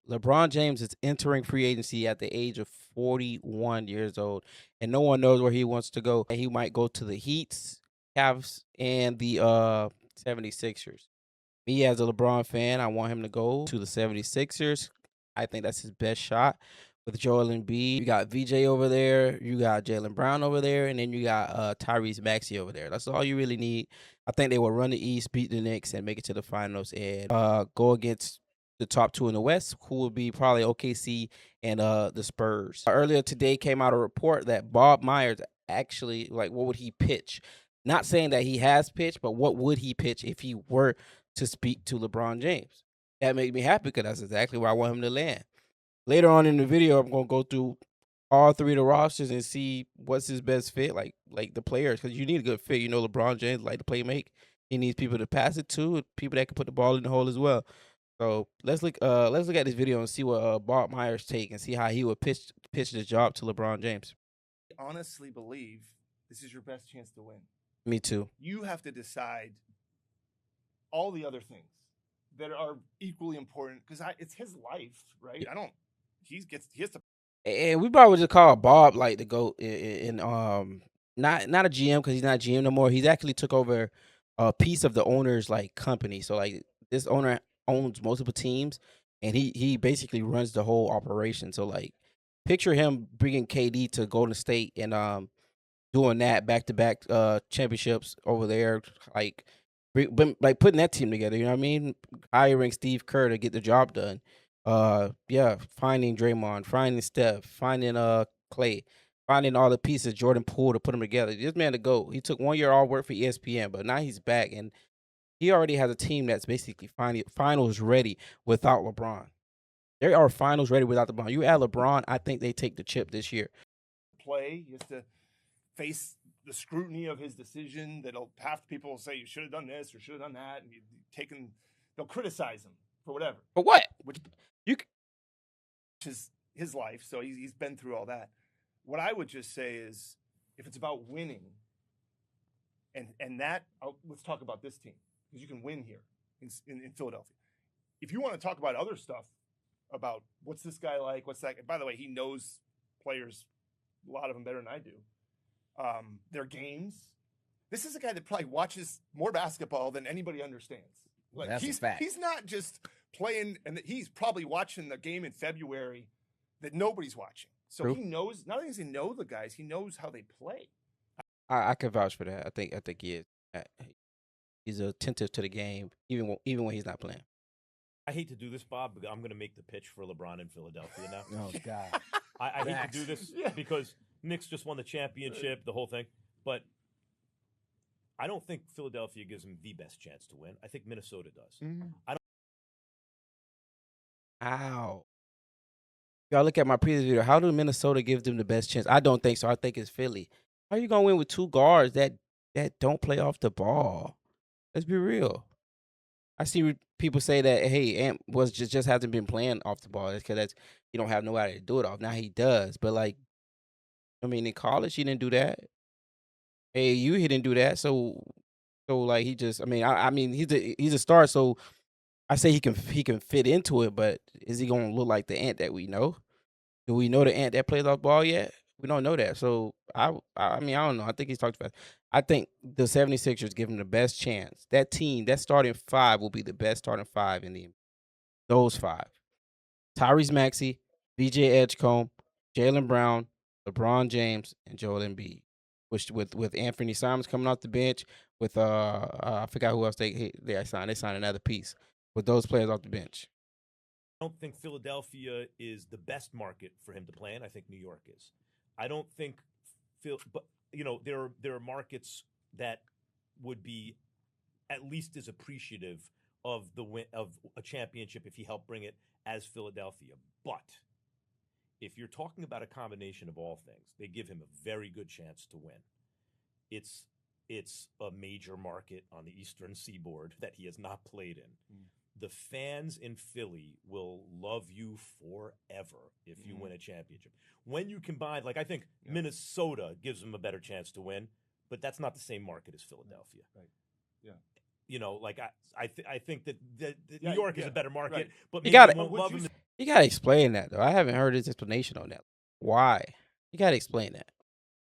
LeBron James is entering free agency at the age of 41 years old, and no one knows where he wants to go. He might go to the Heats, Cavs, and the 76ers. Me as a LeBron fan, I want him to go to the 76ers. I think that's his best shot with Joel Embiid. You got VJ over there, you got Jalen Brown over there, and then you got Tyrese Maxey over there. That's all you really need. I think they will run the East, beat the Knicks, and make it to the finals and go against the top two in the West, who will be probably OKC and the Spurs. Earlier today came out a report that Bob Myers actually, like, what would he pitch? Not saying that he has pitched, but what would he pitch if he were to speak to LeBron James? That made me happy because that's exactly where I want him to land. Later on in the video, I'm gonna go through all three of the rosters and see what's his best fit, like the players, because you need a good fit. You know, LeBron James like to play make. He needs people to pass it to, people that can put the ball in the hole as well. So let's look at this video and see what Bob Myers take and see how he would pitch the job to LeBron James. Honestly believe this is your best chance to win. Me too. You have to decide all the other things that are equally important because it's his life, right? Yeah. He has to. And we probably just call Bob like the GOAT in not a GM because he's not a GM no more. He's actually took over a piece of the owner's like company. So like this owner owns multiple teams, and he basically runs the whole operation. So like picture him bringing KD to Golden State and doing that back-to-back championships over there, like putting that team together. You know what I mean? Hiring Steve Kerr to get the job done. Yeah, finding Draymond, finding Steph, finding Clay, finding all the pieces, Jordan Poole to put them together. This man to go. He took 1 year off work for ESPN, but now he's back and he already has a team that's basically finals ready without LeBron. They are finals ready without LeBron. You add LeBron, I think they take the chip this year. Play. He has to face the scrutiny of his decision. That'll half the people will say you should have done this or should have done that, and they'll criticize him for whatever. For what? Which is his life, so he's been through all that. What I would just say is, if it's about winning, and that let's talk about this team because you can win here in Philadelphia. If you want to talk about other stuff, about what's this guy like, what's that? By the way, he knows players, a lot of them better than I do. Their games. This is a guy that probably watches more basketball than anybody understands. Like That's a fact. He's not just playing, and he's probably watching the game in February that nobody's watching. So True. He knows. Not only does he know the guys, he knows how they play. I can vouch for that. I think he is. He's attentive to the game, even when he's not playing. I hate to do this, Bob, but I'm going to make the pitch for LeBron in Philadelphia now. Oh God. I hate to do this because Knicks just won the championship, the whole thing. But I don't think Philadelphia gives him the best chance to win. I think Minnesota does. Mm-hmm. Ow. Y'all look at my previous video. How do Minnesota give them the best chance? I don't think so. I think it's Philly. How are you gonna win with two guards that don't play off the ball? Let's be real. I see people say that, hey, Ant was just hasn't been playing off the ball. That's because he don't have nobody to do it off. Now he does, but like, I mean, in college he didn't do that. AAU he didn't do that. So like he just, I mean he's a star. So I say he can fit into it, but is he gonna look like the Ant that we know? Do we know the Ant that plays off ball yet? We don't know that. So I mean, I don't know. I think he's talked about. I think the 76ers give him the best chance. That team, that starting five will be the best starting five in those five. Tyrese Maxey, VJ Edgecombe, Jalen Brown, LeBron James, and Joel Embiid. Which with Anthony Simons coming off the bench, with I forgot who else they signed. They signed another piece with those players off the bench. I don't think Philadelphia is the best market for him to play in. I think New York is. I don't think but there are markets that would be at least as appreciative of the win of a championship if he helped bring it as Philadelphia. But if you're talking about a combination of all things, they give him a very good chance to win. It's a major market on the Eastern Seaboard that he has not played in. The fans in Philly will love you forever if you win a championship. When you combine, like I think Minnesota gives them a better chance to win, but that's not the same market as Philadelphia. Right. Yeah. Like I think that New York is a better market, but You maybe got it. won't love him You gotta explain that though. I haven't heard his explanation on that. Why? You gotta explain that.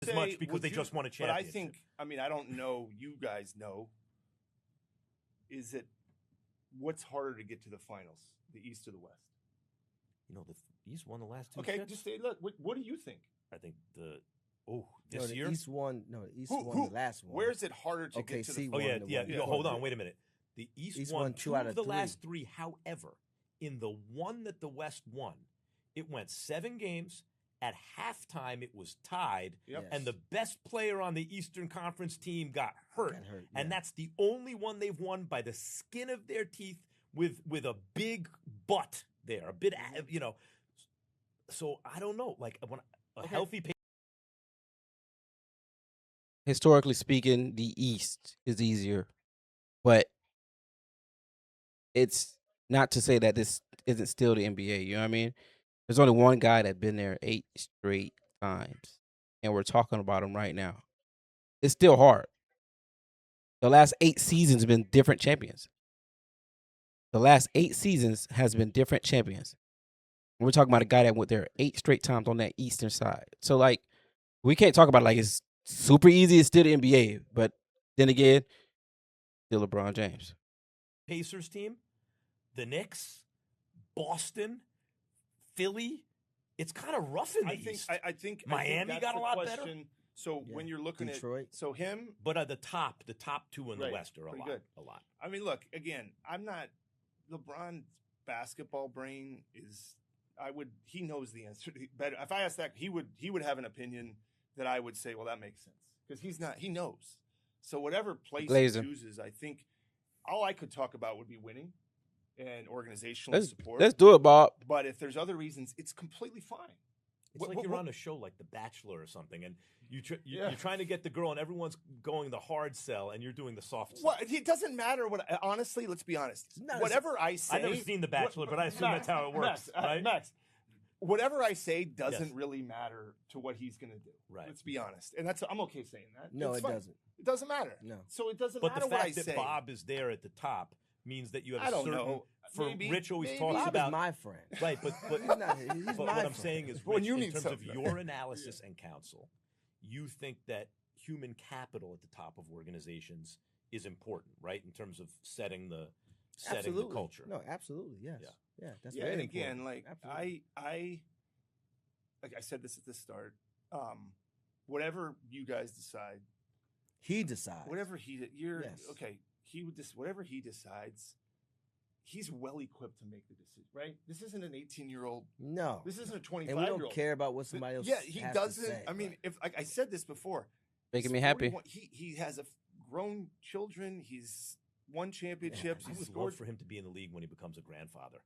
As much because they just won a championship. But I think, I mean, I don't know. You guys know. Is it what's harder to get to the finals, the East or the West? You know, the East won the last two. Okay, chips. just say, look. What do you think? I think the the year. East won. No, the East won the last one. Where is it harder to get to the? Oh yeah, won yeah. the Yo, one. hold on, wait a minute. The East won two out of of the three. last three. However, in the one that the West won, it went 7 games. At halftime, it was tied, and the best player on the Eastern Conference team got hurt. And that's the only one they've won by the skin of their teeth with a big butt there, a bit, you know. So I don't know, like when a healthy. Historically speaking, the East is easier, but it's not to say that this isn't still the NBA. You know what I mean? There's only one guy that's been there 8 straight times, and we're talking about him right now. It's still hard. The last 8 seasons have been different champions. The last 8 seasons has been different champions. We're talking about a guy that went there 8 straight times on that eastern side. So, like, we can't talk about it like it's super easy. It's still the NBA. But then again, still LeBron James. Pacers team, the Knicks, Boston, Philly. It's kind of rough in the East. I think Miami got a lot better. So when you're looking Detroit. So him, but the top 2 in the West are a lot. Good. A lot. I mean, look again. I'm not LeBron's basketball brain is. He knows the answer better. If I asked that, he would have an opinion that I would say, well, that makes sense because he's not. He knows. So whatever place he chooses, I think all I could talk about would be winning and organizational support. Let's do it, Bob. But if there's other reasons, it's completely fine. It's like you're on a show like The Bachelor or something, and you're trying to get the girl, and everyone's going the hard sell, and you're doing the soft sell. Well, it doesn't matter what. Honestly, let's be honest. Whatever I say, I've never seen The Bachelor, but I assume that's how it works. Right? Max, whatever I say doesn't really matter to what he's going to do. Right. Let's be honest, and I'm okay saying that. No, it doesn't. It doesn't matter. No. So it doesn't but matter what I say. But the fact that Bob is there at the top means that you have I don't certain. know. Rich always Bob talks about is my friend. Right, but he's but my what I'm friend. saying is, When Rich, you in need terms of something. your analysis and counsel, you think that human capital at the top of organizations is important, right? In terms of setting the culture. No, absolutely, yes. Yeah, that's yeah. very And again, important. like Absolutely. like I said this at the start. Whatever you guys decide, he decides. whatever you're Yes. okay. He would whatever he decides. He's well equipped to make the decision, right? This isn't an 18-year-old. No, This isn't a and we 25-year-old. don't care about what somebody else. Yeah, he has to doesn't. say, I mean, right. if like I said this before, Making he's me happy. 41. He has grown children. He's won championships. I He's would scored love for him to be in the league when he becomes a grandfather.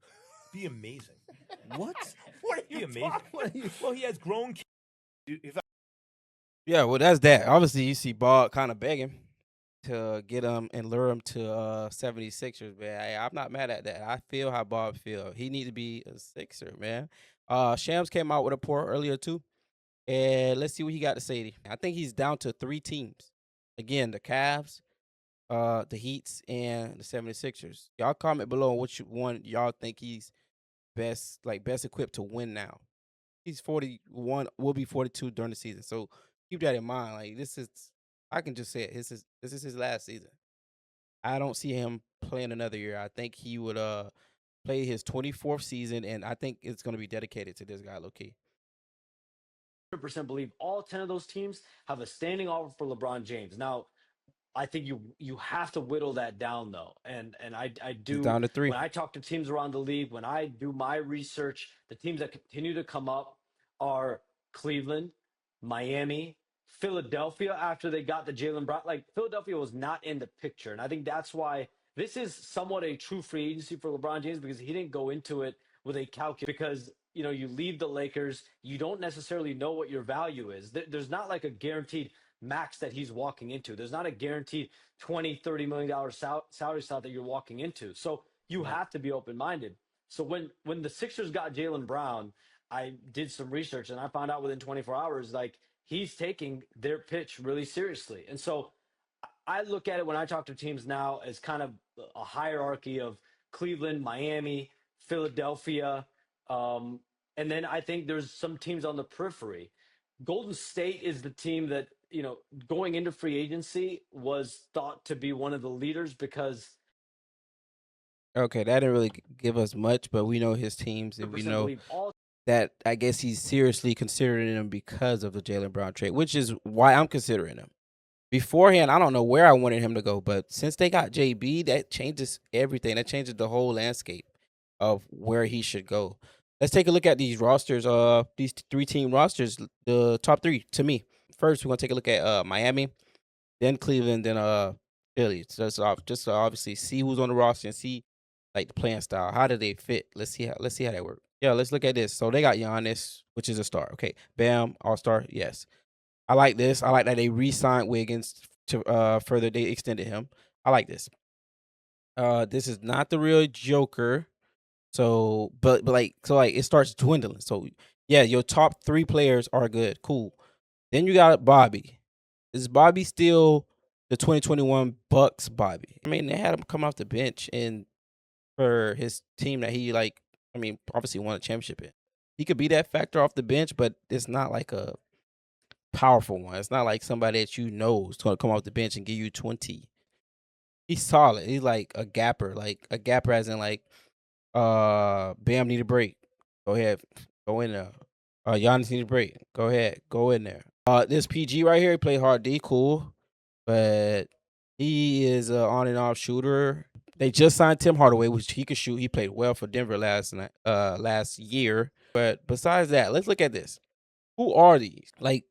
Be amazing. What? What are Be you amazing. talking? Well, he has grown kids. If Yeah, well, that's that. Obviously, you see Bob kind of begging to get him and lure him to 76ers, man. I'm not mad at that. I feel how Bob feel. He need to be a Sixer, man. Shams came out with a report earlier too, and let's see what he got to say. I think he's down to 3 teams. Again, the Cavs, the Heats, and the 76ers. Y'all comment below on which one y'all think he's best equipped to win now. He's 41, will be 42 during the season. So keep that in mind. Like I can just say it. This is his last season. I don't see him playing another year. I think he would play his 24th season, and I think it's going to be dedicated to this guy, low-key. 100% believe all 10 of those teams have a standing offer for LeBron James. Now, I think you have to whittle that down though, and I do. It's down to 3. When I talk to teams around the league, when I do my research, the teams that continue to come up are Cleveland, Miami, Philadelphia. After they got the Jalen Brown, like Philadelphia was not in the picture, and I think that's why this is somewhat a true free agency for LeBron James because he didn't go into it with a calculation. Because you leave the Lakers, you don't necessarily know what your value is. There's not like a guaranteed max that he's walking into. There's not a guaranteed $20-30 million salary slot that you're walking into. So you have to be open-minded. So when the Sixers got Jalen Brown, I did some research and I found out within 24 hours, like he's taking their pitch really seriously. And so I look at it when I talk to teams now as kind of a hierarchy of Cleveland, Miami, Philadelphia, And then I think there's some teams on the periphery. Golden State is the team that, going into free agency was thought to be one of the leaders because Okay, that didn't really give us much, but we know his teams, and we 100% know believe all that I guess he's seriously considering him because of the Jalen Brown trade, which is why I'm considering him. Beforehand, I don't know where I wanted him to go, but since they got JB, that changes everything. That changes the whole landscape of where he should go. Let's take a look at these rosters. These 3-team rosters, the top 3 to me. First, we're gonna take a look at Miami, then Cleveland, then Philly. So just to obviously see who's on the roster and see like the playing style. How do they fit? Let's see how that works. Yeah, let's look at this. So they got Giannis, which is a star. Okay, Bam, All-Star. Yes, I like this. I like that they re-signed Wiggins to further. They extended him. I like this. This is not the real Joker. So, but like it starts dwindling. So yeah, your top 3 players are good. Cool. Then you got Bobby. Is Bobby still the 2021 Bucks Bobby? I mean, they had him come off the bench and for his team that he obviously won a championship in. He could be that factor off the bench, but it's not like a powerful one. It's not like somebody that is going to come off the bench and give you 20. He's solid. He's like a gapper as in like Bam need a break. Go ahead, go in there. Giannis need a break. Go ahead, go in there. This PG right here, he played hard D, cool, but he is an on and off shooter. They just signed Tim Hardaway, which he could shoot. He played well for Denver last year. But besides that, let's look at this. Who are these? Like,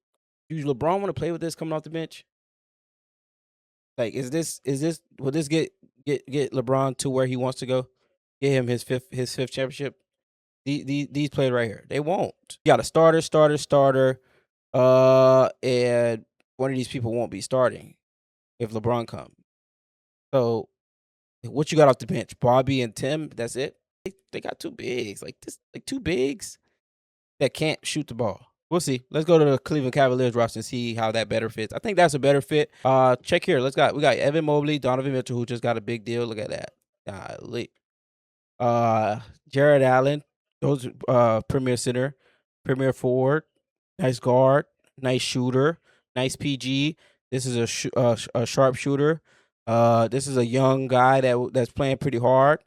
do LeBron want to play with this coming off the bench? Like, will this get LeBron to where he wants to go? Get him his fifth championship? These players right here, they won't. You got a starter. And one of these people won't be starting if LeBron comes. So what you got off the bench? Bobby and Tim. That's it. They got 2 bigs like this, like 2 bigs that can't shoot the ball. We'll see. Let's go to the Cleveland Cavaliers roster and see how that better fits. I think that's a better fit. Check here. We got Evan Mobley, Donovan Mitchell, who just got a big deal. Look at that. Golly. Jared Allen, those premier center, premier forward, nice guard, nice shooter, nice PG. This is a sharpshooter. This is a young guy that's playing pretty hard.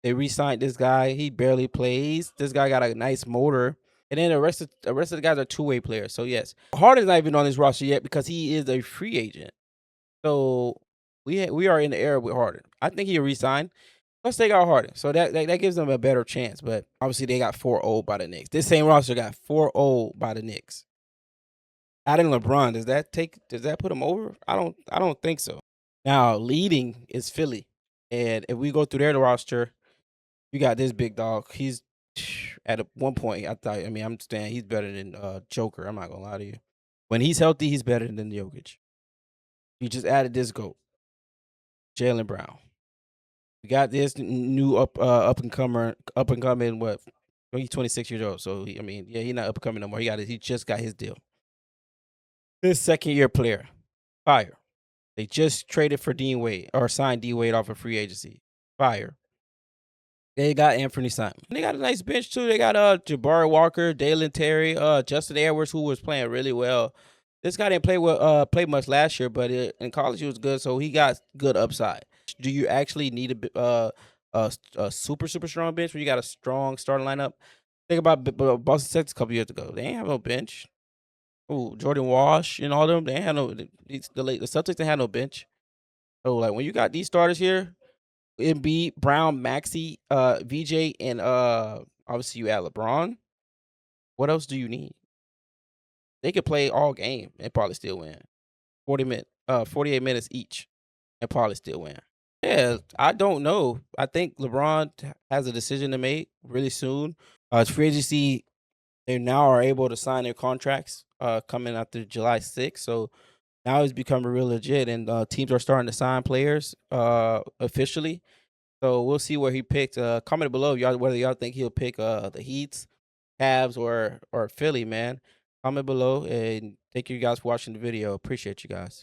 They re-signed this guy. He barely plays. This guy got a nice motor. And then the rest of the guys are 2-way players. So yes, Harden's not even on this roster yet because he is a free agent. So we are in the era with Harden. I think he'll resign. Plus they got Harden, so that gives them a better chance. But obviously they got 4-0 by the Knicks. This same roster got 4-0 by the Knicks. Adding LeBron, does that put them over? I don't think so. Now leading is Philly, and if we go through their roster, you got this big dog. He's at one point I'm saying he's better than Joker. I'm not gonna lie to you. When he's healthy, he's better than Jokic. You just added this GOAT, Jalen Brown. We got this new up and coming. What? He's 26 years old, so he's not up and coming no more. He just got his deal. This second-year player, fire. They just traded for Dean Wade or signed D Wade off of free agency. Fire. They got Anthony Simon. They got a nice bench too. They got Jabari Walker, Dalen Terry, Justin Edwards, who was playing really well. This guy didn't play much last year, but in college he was good, so he got good upside. Do you actually need a super strong bench when you got a strong starting lineup? Think about Boston Celtics a couple years ago. They ain't have no bench. Oh, Jordan Walsh and all them. They ain't have no. The Celtics didn't have no bench. So like when you got these starters here, Embiid, Brown, Maxey, VJ, and obviously you add LeBron. What else do you need? They could play all game and probably still win. 48 minutes each and probably still win. Yeah, I don't know. I think LeBron has a decision to make really soon. Free agency, they now are able to sign their contracts coming after July 6th. So now it's becoming real legit, and teams are starting to sign players officially. So we'll see where he picks. Comment below whether y'all think he'll pick the Heats, Cavs, or Philly, man. Comment below, and thank you guys for watching the video. Appreciate you guys.